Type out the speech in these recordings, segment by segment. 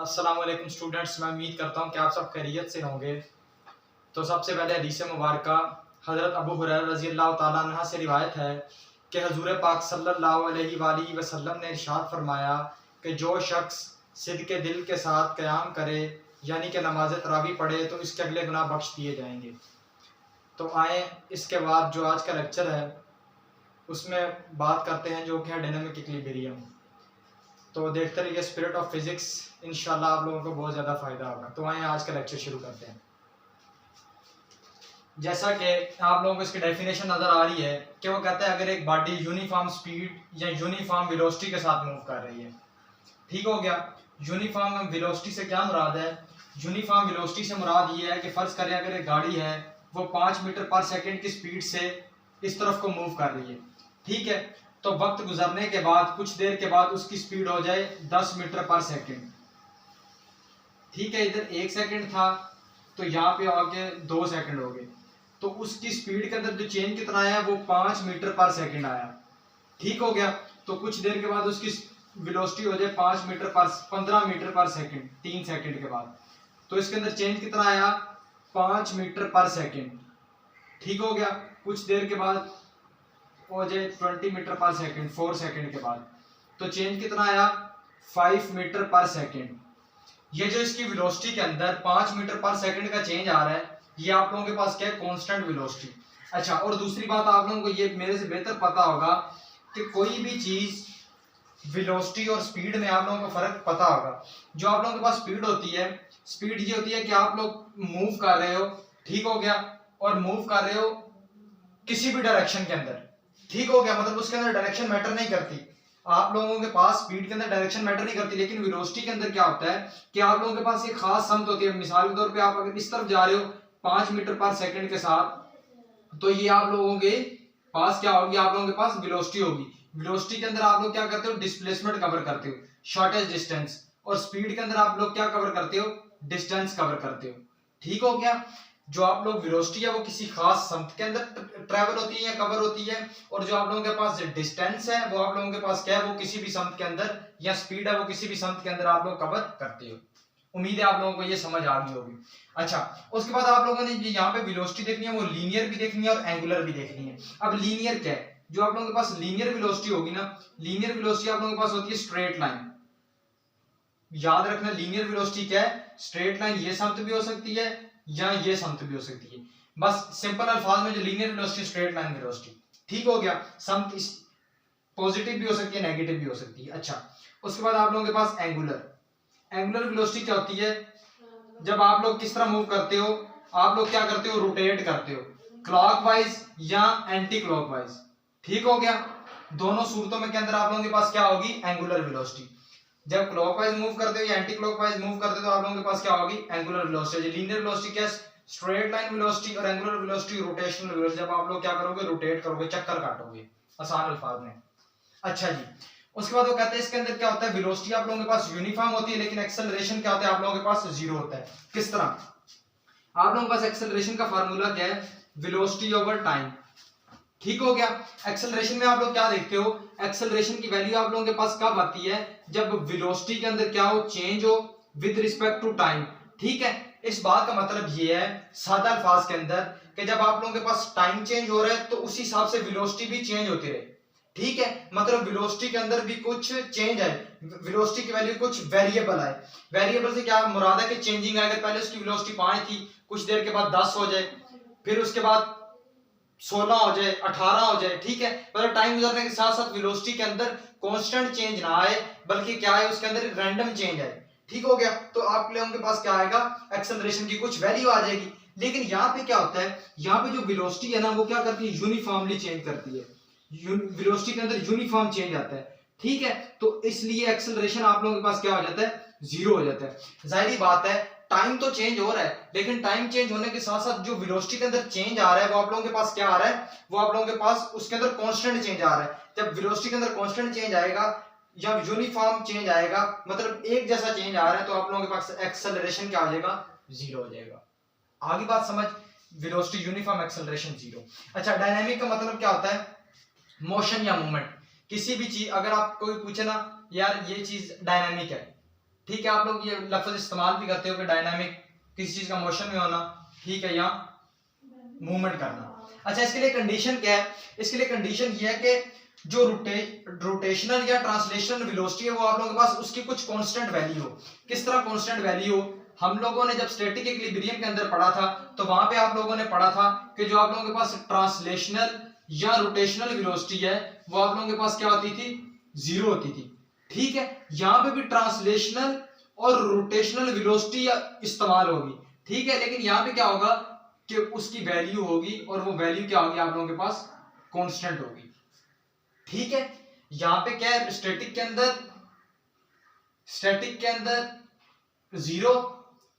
अस्सलाम वालेकुम स्टूडेंट्स, मैं उम्मीद करता हूँ कि आप सब खैरियत से होंगे। तो सबसे पहले हदीस मुबारक हज़रत अबू हुरैरा रज़ी अल्लाह ताला अन्हा से रिवायत है कि हजूर पाक सल्लल्लाहु अलैहि वसल्लम ने इरशाद फरमाया कि जो शख्स सिद्क़े दिल के साथ क़याम करे यानी कि नमाज तरावी पढ़े तो इसके अगले गुनाह बख्श दिए जाएंगे। तो आए इसके बाद जो आज का लेक्चर है उसमें बात करते हैं जो कि है डायनामिक इक्विलिब्रियम। तो देखते रहिए स्पिरिट ऑफ फिजिक्स, इंशाल्लाह आप लोगों को बहुत ज़्यादा फ़ायदा होगा। तो आए आज का लेक्चर शुरू करते हैं। जैसा कि आप लोगों को इसकी डेफिनेशन नज़र आ रही है कि वो कहते हैं अगर एक बॉडी यूनिफॉर्म स्पीड या यूनिफॉर्म वेलोसिटी के साथ मूव कर रही है, ठीक हो गया। यूनिफॉर्म वेलोसिटी से क्या मुराद है? यूनिफॉर्म वेलोसिटी से मुराद ये है कि फ़र्ज़ करें अगर एक गाड़ी है वो 5 मीटर पर सेकेंड की स्पीड से इस तरफ को मूव कर रही है, ठीक है, तो वक्त गुजरने के बाद कुछ देर के बाद उसकी स्पीड हो जाए 10 मीटर पर सेकेंड, ठीक है। इधर 1 सेकेंड था तो यहाँ पे आके 2 सेकेंड हो गए, तो उसकी स्पीड के अंदर जो चेंज कितना आया वो 5 मीटर पर सेकेंड आया, ठीक हो गया। तो कुछ देर के बाद उसकी वेलोसिटी हो जाए 15 मीटर पर सेकेंड 3 सेकेंड के बाद, तो इसके अंदर चेंज कितना आया 5 मीटर पर सेकेंड, ठीक हो गया। कुछ देर के बाद हो जाए 20 मीटर पर सेकेंड 4 सेकेंड के बाद, तो चेंज कितना आया 5 मीटर पर सेकेंड। ये जो इसकी वेलोसिटी के अंदर 5 मीटर पर सेकेंड का चेंज आ रहा है, ये आप लोगों के पास क्या है, कांस्टेंट वेलोसिटी। अच्छा, और दूसरी बात आप लोगों को ये मेरे से बेहतर पता होगा कि कोई भी चीज वेलोसिटी और स्पीड में आप लोगों को फर्क पता होगा। जो आप लोगों के पास स्पीड होती है, स्पीड ये होती है कि आप लोग मूव कर रहे हो, ठीक हो गया, और मूव कर रहे हो किसी भी डायरेक्शन के अंदर, ठीक हो गया, मतलब उसके अंदर डायरेक्शन मैटर नहीं करती। आप लोगों के पास स्पीड के अंदर डायरेक्शन मैटर नहीं करती, लेकिन वेलोसिटी के अंदर क्या होता है कि आप लोगों के पास एक खास समत होती है। मिसाल के तौर पे आप अगर इस तरफ जा रहे हो 5 मीटर पर सेकंड के साथ, तो ये आप लोगों के पास क्या होगी, आप लोगों के पास वेलोसिटी होगी। वेलोसिटी के अंदर आप लोग क्या करते हो, डिस्प्लेसमेंट कवर करते हो, शॉर्टेस्ट डिस्टेंस, और स्पीड के अंदर आप लोग क्या कवर करते हो, डिस्टेंस कवर करते हो, ठीक हो गया। जो आप लोग वेलोसिटी है वो किसी खास समत के अंदर ट्रैवल होती है या कवर होती है, और जो आप लोगों के पास डिस्टेंस है वो आप लोगों के पास क्या है, वो किसी भी समत के अंदर, या स्पीड है वो किसी भी समत के अंदर आप लोग कवर करते हो। उम्मीद है आप लोगों को ये समझ आ गई होगी। अच्छा, उसके बाद आप लोगों ने यहाँ पे वेलोसिटी देखनी है, वो लीनियर भी देखनी है और एंगुलर भी देखनी है। अब लीनियर क्या है, जो आप लोगों के पास लीनियर वेलोसिटी होगी ना, लीनियर वेलोसिटी आप लोगों के पास होती है स्ट्रेट लाइन। याद रखना लीनियर वेलोसिटी क्या है, स्ट्रेट लाइन। ये समत भी हो सकती है या ये समत भी हो सकती है, बस सिंपल अल्फाज में जो linear velocity straight line velocity, ठीक हो गया। समत पॉजिटिव भी हो सकती है, नेगेटिव भी हो सकती है। अच्छा, उसके बाद आप लोगों के पास एंगुलर। एंगुलर वेलोसिटी क्या होती है, जब आप लोग किस तरह मूव करते हो, आप लोग क्या करते हो, रोटेट करते हो, क्लॉकवाइज या एंटी क्लॉकवाइज, ठीक हो गया। दोनों सूरतों में के अंदर आप लोगों के पास क्या होगी, एंगुलर वेलोसिटी। जब क्लॉकवाइज मूव करते हो या एंटी क्लॉकवाइज मूव करते हो तो आप लोगों के पास क्या होगी, एंगुलर वेलोसिटी। लीनियर वेलोसिटी क्या है, स्ट्रेट लाइन वेलोसिटी, और एंगुलर वेलोसिटी रोटेशनल वेलोसिटी, जब आप लोग क्या करोगे, रोटेट करोगे, चक्कर काटोगे, आसान अल्फाज में। अच्छा जी, उसके बाद वो कहते हैं इसके अंदर क्या होता है, वेलोसिटी आप लोगों के पास यूनिफॉर्म होती है, लेकिन एक्सेलरेशन क्या होता है, आप लोगों के पास जीरो होता है। किस तरह, आप लोगों के पास एक्सेलरेशन का फार्मूला क्या है, वेलोसिटी ओवर टाइम, ठीक हो गया। एक्सेलरेशन में आप लोग क्या देखते हो, एक्सेलरेशन की वैल्यू आप लोगों के पास कब आती है, जब वेलोसिटी के अंदर क्या हो, चेंज हो विद रिस्पेक्ट टू टाइम, ठीक है। इस बात का मतलब ये है सादा अल्फाज के अंदर कि जब आप लोगों के पास टाइम चेंज हो रहा है तो उसी हिसाब से वेलोसिटी भी चेंज होती रहे, ठीक है। मतलब वेलोसिटी के अंदर भी कुछ चेंज है, वेलोसिटी की वैल्यू कुछ वेरिएबल है। वेरिएबल से क्या मुराद है कि चेंजिंग है, अगर पहले उसकी वेलोसिटी 5 थी, कुछ देर के बाद 10 हो जाए, फिर उसके बाद 16 हो जाए, 18 हो जाए, ठीक है। मतलब टाइम गुजरने के साथ साथ वेलोसिटी के अंदर कांस्टेंट चेंज ना आए, बल्कि क्या है, उसके अंदर रैंडम चेंज है, ठीक हो गया। तो आप लोगों के पास क्या आएगा, एक्सेलरेशन की कुछ वैल्यू आ जाएगी। लेकिन यहाँ पे क्या होता है, यहाँ पे जो वेलोसिटी है ना वो क्या करती है, यूनिफॉर्मली चेंज करती है, वेलोसिटी के अंदर यूनिफॉर्म चेंज आता है, ठीक है। तो इसलिए एक्सेलरेशन आप लोगों के पास क्या हो जाता है, जीरो हो जाता है। जाहिर बात है टाइम तो चेंज हो रहा है, लेकिन टाइम चेंज होने के साथ साथ जो वेलोसिटी के अंदर चेंज आ रहा है वो आप लोगों के पास क्या आ रहा है, वो आप लोगों के पास उसके अंदर कांस्टेंट चेंज आ रहा है। जब वेलोसिटी के अंदर कांस्टेंट चेंज आएगा या यूनिफॉर्म चेंज आएगा, मतलब एक जैसा चेंज आ रहा है, तो आप लोगों के पास एक्सेलरेशन क्या हो जाएगा, जीरो हो जाएगा। आगे बात समझ, वेलोसिटी यूनिफॉर्म, एक्सेलरेशन जीरो। अच्छा, डायनामिक का मतलब क्या होता है, मोशन या मूवमेंट। किसी भी चीज, अगर आप कोई पूछे ना यार ये चीज डायनामिक है, ठीक है, आप लोग ये लफ्ज इस्तेमाल भी करते हो कि डायनामिक किसी चीज का मोशन में होना, ठीक है, या मूवमेंट करना। अच्छा, इसके लिए कंडीशन क्या है? इसके लिए कंडीशन ये है कि जो रोटेशनल या ट्रांसलेशनल वेलोसिटी है वो आप लोगों के पास उसकी कुछ कांस्टेंट वैल्यू हो। किस तरह कांस्टेंट वैल्यू हो? हम लोगों ने जब स्टैटिक इक्विलिब्रियम के अंदर पढ़ा था तो वहां पे आप लोगों ने पढ़ा था कि जो आप लोगों के पास ट्रांसलेशनल या रोटेशनल वेलोसिटी है वो आप लोगों के पास क्या होती थी? जीरो होती थी। ठीक है, यहां पे भी ट्रांसलेशनल और रोटेशनल वेलोसिटी इस्तेमाल होगी। ठीक है, लेकिन यहां पे क्या होगा कि उसकी वैल्यू होगी और वो वैल्यू क्या होगी? आप लोगों के पास कांस्टेंट होगी। ठीक है, यहां पे क्या है? स्टैटिक के अंदर जीरो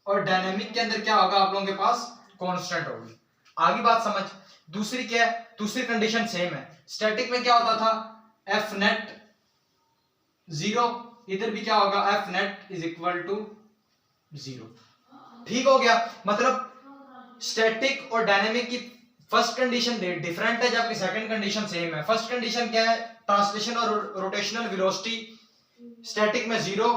और डायनेमिक के अंदर क्या होगा? आप लोगों के पास कांस्टेंट होगी। आगे बात समझ। दूसरी क्या है? दूसरी कंडीशन सेम है। स्टैटिक में क्या होता था? एफ नेट जीरो, इधर भी क्या होगा? F net is equal to zero. ठीक हो गया? मतलब स्टैटिक और डायनेमिक की फर्स्ट कंडीशन डिफरेंट है जबकि सेकंड कंडीशन सेम है। फर्स्ट कंडीशन क्या है? ट्रांसलेशन और रोटेशनल वेलोसिटी स्टैटिक में जीरो,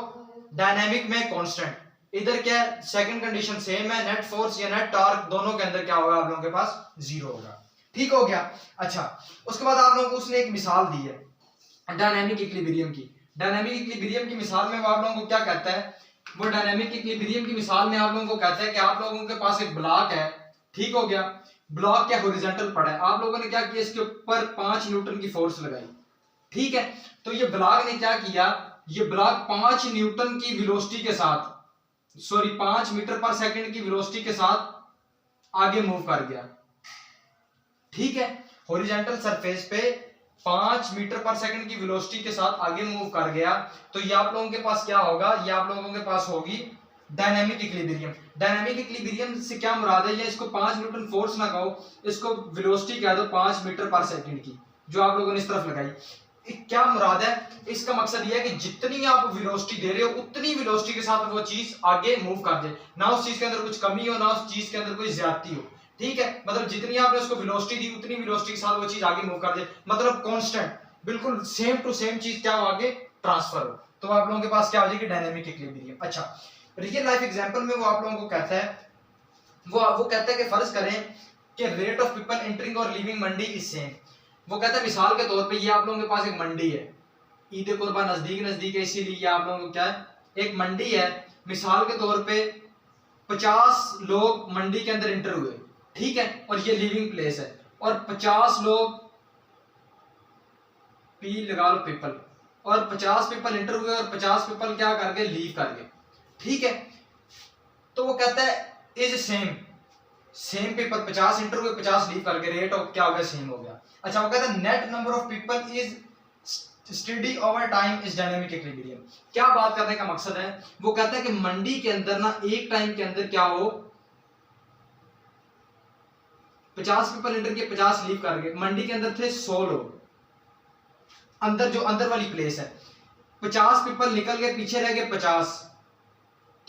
डायनेमिक में कांस्टेंट। इधर क्या है? सेकंड कंडीशन सेम है, नेट फोर्स या नेट टॉर्क दोनों के अंदर क्या होगा? आप लोगों के पास जीरो होगा। ठीक हो गया? अच्छा, उसके बाद आप लोगों को उसने एक मिसाल दी है डायनेमिक इक्विलिब्रियम की। डायनेमिक इक्विलिब्रियम की मिसाल में वो आप लोगों को क्या कहता है? वो डायनेमिक इक्विलिब्रियम की मिसाल में आप लोगों को कहता है कि आप लोगों के पास एक ब्लॉक है। ठीक हो गया? ब्लॉक क्या हॉरिजॉन्टल पड़ा है, आप लोगों ने क्या किया? इसके ऊपर 5 न्यूटन की फोर्स लगाई। ठीक है, तो ये ब्लॉक ने क्या किया? ये ब्लॉक 5 न्यूटन की वेलोसिटी के साथ, 5 मीटर पर सेकंड की वेलोसिटी के साथ आगे मूव कर गया। ठीक है, हॉरिजॉन्टल सरफेस पे 5 मीटर पर सेकंड की वेलोसिटी के साथ आगे मूव कर गया। तो ये आप लोगों के पास क्या होगा? ये आप लोगों के पास होगी डायनामिक इक्विलिब्रियम। डायनामिक इक्विलिब्रियम से क्या मुराद है? ये इसको 5 न्यूटन फोर्स ना कहो, इसको वेलोसिटी कह दो 5 मीटर पर सेकंड की, जो आप लोगों ने इस तरफ लगाई। क्या मुराद है? इसका मकसद यह है कि जितनी आप वेलोसिटी दे रहे हो उतनी वेलोसिटी के साथ वो चीज आगे मूव कर जाए, ना उस चीज के अंदर कुछ कमी हो, ना उस चीज के अंदर कोई ज्यादती हो। ठीक है, मतलब जितनी आपने उसको वेलोसिटी दी उतनी वेलोसिटी के साथ वो चीज आगे मूव कर जाए, मतलब कांस्टेंट, बिल्कुल सेम टू सेम चीज क्या हो? आगे ट्रांसफर हो। तो आप लोगों के पास क्या हो जाएगी? Dynamic equilibrium. अच्छा, रियल लाइफ एग्जांपल में वो आप लोगों को कहता है, वो कहता है कि फर्ज करें कि रेट ऑफ पीपल एंटरिंग और लीविंग मंडी इज सेम। वो कहता है मिसाल के तौर पे ये आप लोगों के पास एक मंडी है, ईद कुर्बान नजदीक नजदीक है, इसीलिए आप लोगों को क्या है? एक मंडी है। मिसाल के तौर पे 50 लोग मंडी के अंदर एंटर हुए। ठीक है, और ये लिविंग प्लेस है, और 50 लोग पी लगा लो पीपल, और 50 पीपल एंटर हुए और 50 पीपल क्या कर गए? लीव कर गए। ठीक है, तो वो कहता है इज सेम पीपल, 50 एंटर हुए 50 लीव कर गए, रेट ऑफ क्या हो गया? सेम हो गया। अच्छा, वो कहता है net number of people is study over time is dynamic equilibrium. क्या बात करने का मकसद है? वो कहता है कि मंडी के अंदर ना एक टाइम के अंदर क्या हो? 50 पीपल एंटर किए, 50 लीव कर गए। मंडी के अंदर थे 100 लोग, अंदर जो अंदर वाली प्लेस है, 50 पीपल निकल गए, पीछे रह गए 50,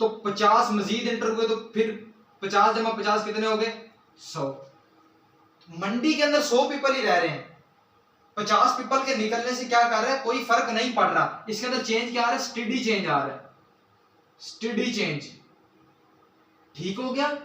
तो 50 मजीद एंटर हुए, तो फिर 50 जमा 50 कितने हो गए? 100। मंडी के अंदर 100 पीपल ही रह रहे हैं, 50 पीपल के निकलने से क्या कर रहा है? कोई फर्क नहीं पड़ रहा। इसके अंदर चेंज क्या आ रहा है? स्टेडी चेंज आ रहा है, स्टेडी चेंज। ठीक हो गया?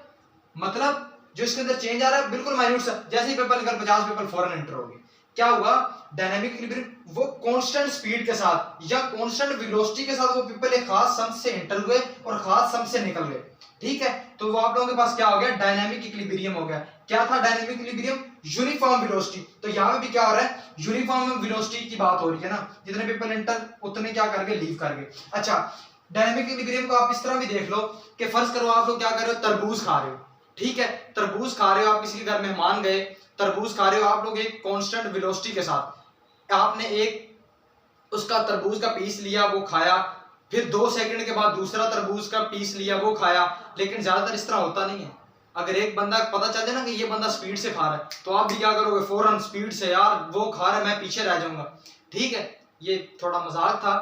मतलब जो इसके अंदर चेंज आ रहा है बिल्कुल माइन्यूट सा, जैसे ही पीपल निकल 50 पीपल फौरन एंटर हो गए। क्या हुआ? डायनामिक इक्विलिब्रियम वो कांस्टेंट स्पीड के साथ या कांस्टेंट वेलोसिटी के साथ वो पीपल एक खास सम से एंटर हुए और खास सम से निकल गए। ठीक है, तो वो आप लोगों के पास क्या हो गया? डायनामिक इक्विलिब्रियम हो गया। क्या था डायनामिक इक्विलिब्रियम? Uniform velocity. तो यहां पे भी क्या हो रहा है? यूनिफॉर्म वेलोसिटी की बात हो रही है ना, जितने पीपल एंटर उतने क्या कर गए? लीव कर गए। अच्छा, डायनामिक इक्विलिब्रियम को आप इस तरह भी देख लो कि फर्ज करो आप लोग क्या कर रहे हो? तरबूज खा रहे हो। ठीक है, तरबूज खा रहे हो, आप किसी के घर मेहमान गए, तरबूज खा रहे हो आप लोग एक कांस्टेंट वेलोसिटी के साथ, आपने एक उसका तरबूज का पीस लिया, वो खाया, फिर 2 सेकंड के बाद दूसरा तरबूज का पीस लिया, वो खाया। लेकिन ज्यादातर इस तरह होता नहीं है। अगर एक बंदा पता चल जाए ना कि ये बंदा स्पीड से खा रहा है, तो आप भी क्या करोगे? फौरन स्पीड से, यार वो खा रहा है मैं पीछे रह जाऊंगा। ठीक है, ये थोड़ा मजाक था।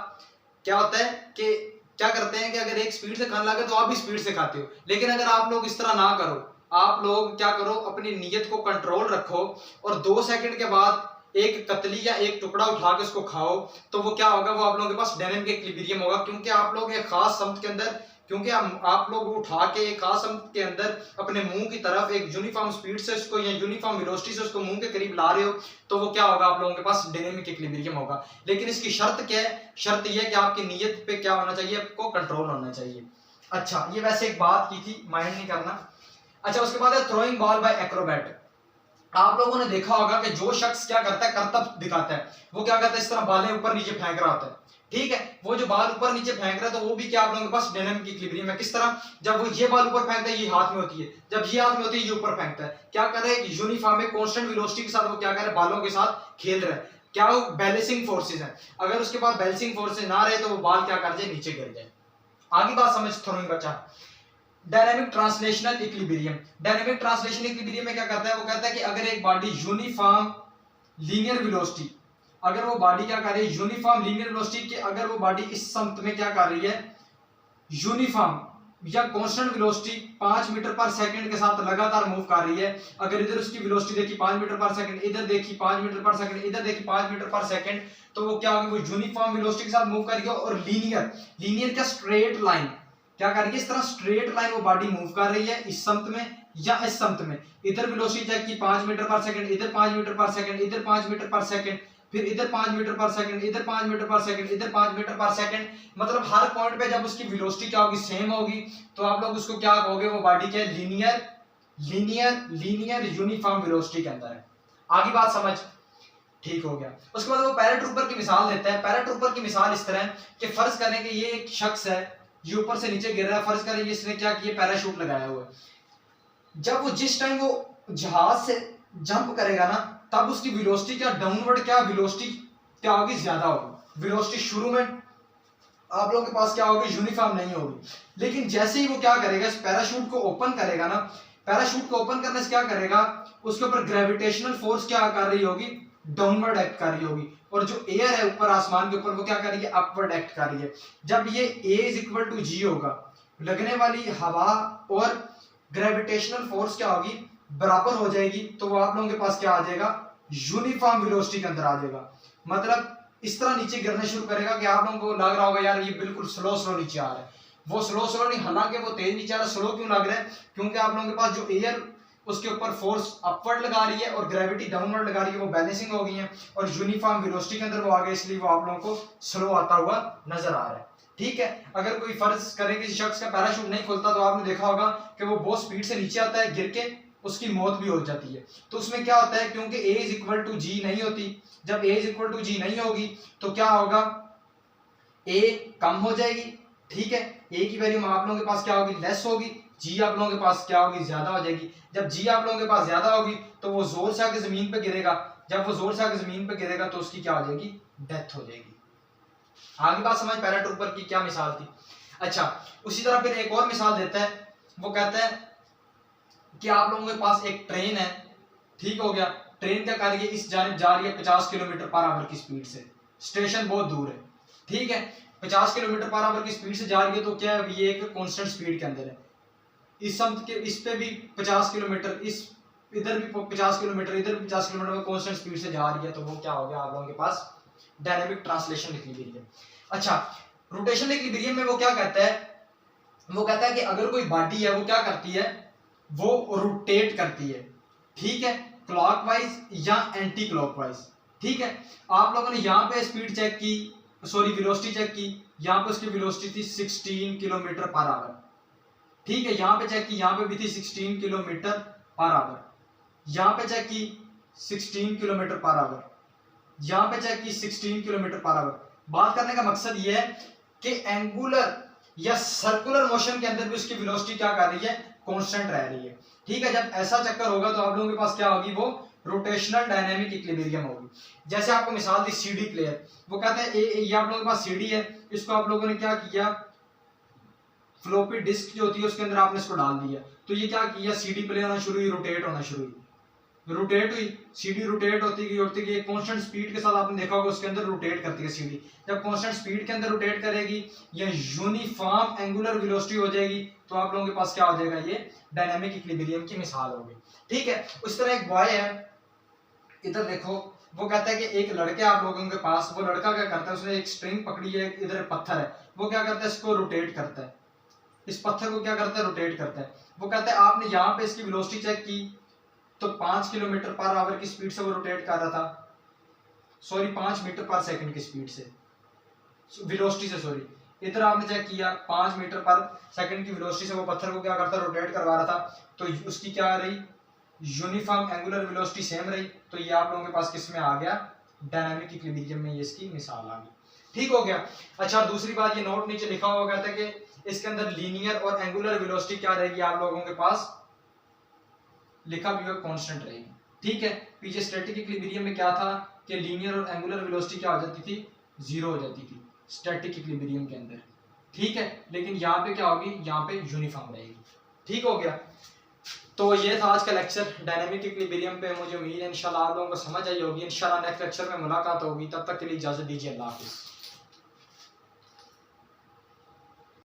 क्या होता है कि क्या करते हैं कि अगर एक स्पीड से खाने लगे तो आप भी स्पीड से खाते हो, लेकिन अगर आप लोग इस तरह ना करो, आप लोग क्या करो? अपनी नीयत को कंट्रोल रखो और 2 सेकंड के बाद एक कतली या एक टुकड़ा उठा के उसको खाओ तो वो क्या होगा, वो आप लोगों के पास डायनामिक इक्विलिब्रियम होगा, क्योंकि आप लोग एक खास समत के अंदर, क्योंकि आप लोग उठा के एक खास समत के अंदर अपने मुंह की तरफ एक यूनिफॉर्म स्पीड से उसको या यूनिफॉर्म वेलोसिटी से उसको मुंह के करीब ला रहे हो, तो वो क्या होगा, आप लोगों के पास डायनामिक इक्विलिब्रियम होगा। लेकिन इसकी शर्त क्या है, शर्त ये है कि आपकी नीयत पे क्या होना चाहिए, आपको कंट्रोल होना चाहिए। अच्छा, ये वैसे एक बात की थी, माइंड नहीं करना। अच्छा, उसके बाद है थ्रोइंग बॉल बाय एक्रोबैट। आप लोगों ने देखा होगा कि जो शख्स क्या करता है, करतब दिखाता है, वो क्या करता है, इस तरह बालें ऊपर नीचे फेंक रहा होता है, ठीक है। वो जो बाल ऊपर नीचे फेंक रहा है, तो वो भी क्या आप लोगों के पास डायनामिक इक्विलिब्रियम है। किस तरह, जब वो ये बाल ऊपर फेंकता है, ये हाथ में होती है, जब ये हाथ में होती है, ये ऊपर फेंकता है, क्या कर रहे हैं, यूनिफॉर्म में कांस्टेंट वेलोसिटी के साथ वो क्या कर रहा है, बालों के साथ खेल रहा है। क्या वो बैलेंसिंग फोर्सेस है, अगर उसके पास बैलेंसिंग फोर्सेस ना रहे तो वो बाल क्या कर जाए, नीचे गिर जाए। आगे बात समझ थ्रोइंग बच्चा। Dynamic translational equilibrium. Dynamic translational equilibrium में क्या करता है, वो कहता है कि अगर एक बॉडी यूनिफॉर्म लीनियर वेलोसिटी, अगर वो बॉडी क्या कर रही है, यूनिफॉर्म लीनियर वेलोसिटी के, अगर वो बॉडी इस समत में क्या कर रही है, यूनिफॉर्म या कांस्टेंट वेलोसिटी 5 मीटर पर सेकंड के साथ लगातार मूव कर रही है, अगर इधर उसकी वेलोसिटी देखी 5 मीटर पर सेकंड, इधर देखी 5 मीटर पर सेकंड, इधर देखी 5 मीटर पर सेकंड, तो वो क्या होगी, वो यूनिफॉर्म वेलोसिटी के साथ मूव करेगी। और लीनियर, लीनियर क्या, स्ट्रेट लाइन क्या करेगी, इस तरह स्ट्रेट लाइन वो बॉडी मूव कर रही है इस समत में या इस समत में। इधर वेलोसिटी चेक की 5 मीटर पर सेकंड, इधर 5 मीटर पर सेकंड, इधर 5 मीटर पर सेकंड, फिर इधर 5 मीटर पर सेकंड, इधर 5 मीटर पर सेकंड, इधर 5 मीटर पर सेकंड। मतलब हर पॉइंट पे जब उसकी वेलोसिटी क्या होगी, सेम होगी, तो आप लोग उसको क्या कहोगे, वो बॉडी क्या है, linear linear linear uniform velocity के अंदर है। आगे बात समझ, ठीक हो गया। उसके बाद वो पैराट्रूपर की मिसाल देता है। पैराट्रूपर की मिसाल इस तरह है कि फर्ज करें कि ये एक शख्स है, ये ऊपर से नीचे गिर रहा है, फर्ज करें इसने क्या किया, पैराशूट लगाया हुआ है। जब वो जिस टाइम वो जहाज से जंप करेगा ना, तब उसकी वेलोसिटी क्या, डाउनवर्ड क्या वेलोसिटी क्या होगी, ज्यादा होगी। वेलोसिटी शुरू में आप लोगों के पास क्या होगी, यूनिफॉर्म नहीं होगी, लेकिन जैसे ही वो क्या करेगा, इस पैराशूट को ओपन करेगा ना, पैराशूट को ओपन करने से क्या करेगा, उसके ऊपर ग्रेविटेशनल फोर्स क्या कर रही होगी, डाउनवर्ड एक्ट कर रही होगी, और जो एयर है ऊपर आसमान के ऊपर, वो क्या कर रही है, अपवर्ड एक्ट कर रही है। जब ये A is equal to G होगा, लगने वाली हवा और ग्रेविटेशनल फोर्स क्या होगी, बराबर हो जाएगी, तो वो आप लोगों के पास क्या आ जाएगा, यूनिफॉर्म वेलोसिटी के अंदर आ जाएगा। मतलब इस तरह नीचे गिरने शुरू करेगा कि आप लोगों को लग रहा होगा यार ये बिल्कुल स्लो स्लो नीचे आ रहा है। वो स्लो स्लो नहीं, हालांकि वो तेज नीचे आ रहा है। स्लो क्यों लग रहा है, क्योंकि आप लोगों के पास जो एयर उसके ऊपर फोर्स अपवर्ड लगा रही है और ग्रेविटी डाउनवर्ड लगा रही है, वो बैलेंसिंग हो गई है और यूनिफॉर्म वेलोसिटी के अंदर वो आ गए, इसलिए वो आप लोगों को स्लो आता हुआ नजर आ रहा है। ठीक है, अगर कोई फर्ज करे किसी शख्स का पैराशूट नहीं खुलता, तो आपने देखा होगा कि वो बहुत स्पीड से नीचे आता है, गिर के उसकी मौत भी हो जाती है। तो उसमें क्या होता है, क्योंकि A is equal to G नहीं होती, जब A is equal to G नहीं होगी तो क्या होगा, A कम हो जाएगी, ठीक है, A की वैल्यू आप लोगों के पास क्या होगी, लेस होगी, G आप लोगों के पास क्या होगी, ज्यादा हो जाएगी। जब G आप लोगों के पास ज्यादा होगी तो वो जोर से आके जमीन पे गिरेगा, जब वो जोर से आके जमीन पे गिरेगा तो उसकी क्या हो जाएगी, डेथ हो जाएगी। आगे बात समझ, पैराट्रूपर की क्या मिसाल थी। अच्छा, उसी तरह फिर एक और मिसाल देता है, वो कहता है कि आप लोगों के पास एक ट्रेन है, ठीक हो गया, ट्रेन क्या कर रही है, इस जानिब जा रही है 50 किलोमीटर पर आवर की स्पीड से, स्टेशन बहुत दूर है, ठीक है, 50 किलोमीटर पर आवर की स्पीड से जा रही है, तो क्या है, ये एक कांस्टेंट स्पीड के अंदर है। इस समत के इस पे भी 50 किलोमीटर, इस इधर भी 50 किलोमीटर, इधर भी 50 किलोमीटर में कांस्टेंट स्पीड से जा रही है, तो वो क्या हो गया, आप लोगों के पास डायनामिक ट्रांसलेशन इक्विलिब्रियम। अच्छा, रोटेशनल इक्विलिब्रियम में वो क्या कहता है, वो कहता है कि अगर कोई बॉडी है, वो क्या करती है, वो रोटेट करती है, ठीक है, क्लॉकवाइज या एंटी क्लॉकवाइज, ठीक है। आप लोगों ने यहाँ पे स्पीड चेक की, सॉरी वेलोसिटी चेक की, यहाँ पे उसकी वेलोसिटी थी 16 किलोमीटर पर आवर, ठीक है, यहाँ पे चेक की, यहाँ पे भी थी 16 किलोमीटर पर आवर, यहाँ पे चेक की 16 किलोमीटर पर आवर, यहाँ पे चेक की 16 किलोमीटर पर आवर। बात करने का मकसद ये है कि एंगुलर या सर्कुलर मोशन के अंदर भी उसकी वेलोसिटी क्या कर रही है, कांस्टेंट रह रही है, ठीक है। जब ऐसा चक्कर होगा तो आप लोगों के पास क्या होगी, वो रोटेशनल डायनामिक इक्विलिब्रियम होगी। जैसे आपको मिसाल दी सीडी प्लेयर, वो कहते हैं ये आप लोगों के पास सीडी है, इसको आप लोगों ने क्या किया, फ्लोपी डिस्क जो होती है उसके अंदर आपने इसको डाल दिया, तो ये क्या किया, सीडी प्ले होना शुरू हुई, रोटेट होना शुरू हुई, रोटेट हुई, सीडी रोटेट होती गई एक कांस्टेंट स्पीड के साथ। आपने देखा होगा उसके अंदर रोटेट करती है सीडी, जब कांस्टेंट स्पीड के अंदर रोटेट करेगी या यूनिफॉर्म एंगुलर वेलोसिटी हो जाएगी, तो आप लोगों के पास क्या हो जाएगा, ये डायनामिक इक्विलिब्रियम की मिसाल होगी, ठीक है। उस तरह एक बॉय है, इधर देखो, वो कहता है कि एक लड़के आप लोगों के पास, वो लड़का क्या करता है, उसने एक स्प्रिंग पकड़ी है, इधर पत्थर है, वो क्या करता है, इसको रोटेट करता है, इस पत्थर को क्या करता है, रोटेट करता है। वो कहता है आपने यहाँ पे इसकी वेलोसिटी चेक की तो 5 किलोमीटर पर आवर की स्पीड से वो रोटेट कर रहा था, सॉरी 5 मीटर पर सेकंड की स्पीड से, वेलोसिटी से, सॉरी। इधर आपने चेक किया 5 मीटर पर सेकंड की वेलोसिटी से वो पत्थर को क्या करता, रोटेट करवा रहा था, तो उसकी क्या आ रही, यूनिफॉर्म एंगुलर वेलोसिटी सेम रही। तो ये आप लोगों के पास किस में आ गया, डायनामिक इक्विलिब्रियम में ये इसकी मिसाल आ गई। ठीक हो गया। अच्छा, दूसरी बात, ये नोट नीचे लिखा हुआ कहता है कि इसके अंदर लीनियर और एंगुलर वेलोसिटी क्या रहेगी, आप लोगों के पास लिखा भी हुआ कांस्टेंट रहेगी। ठीक है, पीछे स्टैटिक इक्विलिब्रियम में क्या था कि लीनियर और एंगुलर वेलोसिटी क्या हो जाती थी, जीरो हो जाती थी स्टैटिक इक्विलिब्रियम के अंदर। ठीक है, लेकिन यहाँ पे क्या होगी, यहाँ पे यूनिफॉर्म रहेगी। ठीक हो गया। तो ये था आज का लेक्चर डायनामिक इक्विलिब्रियम पे। मुझे उम्मीद है इंशाल्लाह आप लोगों को समझ आई होगी। इंशाल्लाह नेक्स्ट लेक्चर में मुलाकात होगी, तब तक के लिए इजाजत दीजिए। अल्लाह हाफिज़।